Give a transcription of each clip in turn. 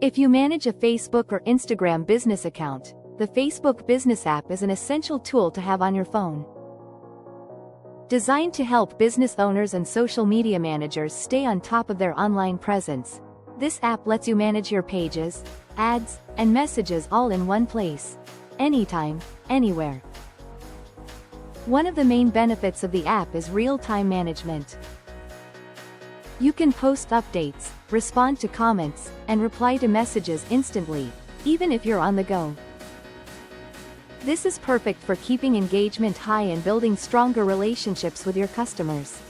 If you manage a Facebook or Instagram business account, the Facebook Business app is an essential tool to have on your phone. Designed to help business owners and social media managers stay on top of their online presence, this app lets you manage your pages, ads, and messages all in one place, anytime, anywhere. One of the main benefits of the app is real-time management. You can post updates, respond to comments, and reply to messages instantly, even if you're on the go. This is perfect for keeping engagement high and building stronger relationships with your customers.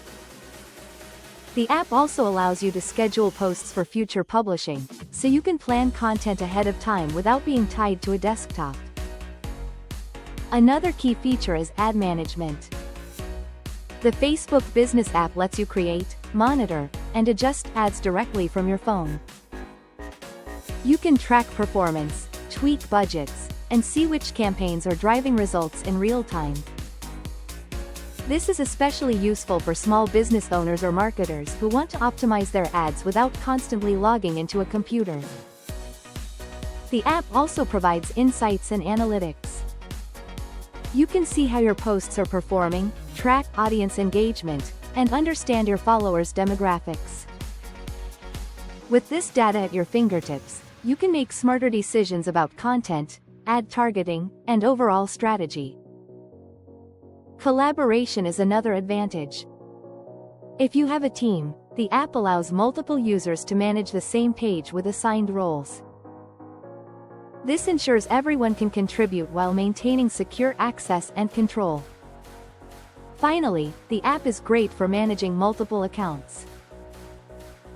The app also allows you to schedule posts for future publishing, so you can plan content ahead of time without being tied to a desktop. Another key feature is ad management. The Facebook Business app lets you create, monitor, and adjust ads directly from your phone. You can track performance, tweak budgets, and see which campaigns are driving results in real time. This is especially useful for small business owners or marketers who want to optimize their ads without constantly logging into a computer. The app also provides insights and analytics. You can see how your posts are performing, track audience engagement, and understand your followers' demographics. With this data at your fingertips, you can make smarter decisions about content, ad targeting, and overall strategy. Collaboration is another advantage. If you have a team, the app allows multiple users to manage the same page with assigned roles. This ensures everyone can contribute while maintaining secure access and control. Finally, the app is great for managing multiple accounts.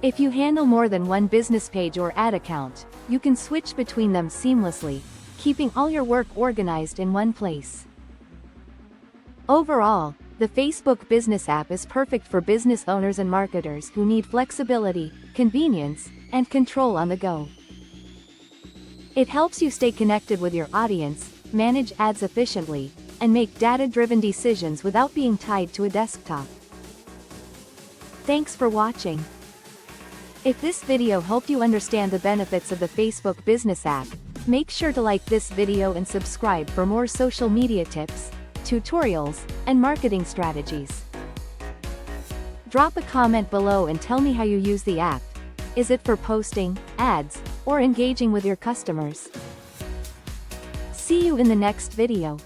If you handle more than one business page or ad account, you can switch between them seamlessly, keeping all your work organized in one place. Overall, the Facebook Business app is perfect for business owners and marketers who need flexibility, convenience, and control on the go. It helps you stay connected with your audience, manage ads efficiently, and make data-driven decisions without being tied to a desktop. Thanks for watching. If this video helped you understand the benefits of the Facebook Business app, make sure to like this video and subscribe for more social media tips, tutorials, and marketing strategies. Drop a comment below and tell me how you use the app. Is it for posting, ads, or engaging with your customers? See you in the next video.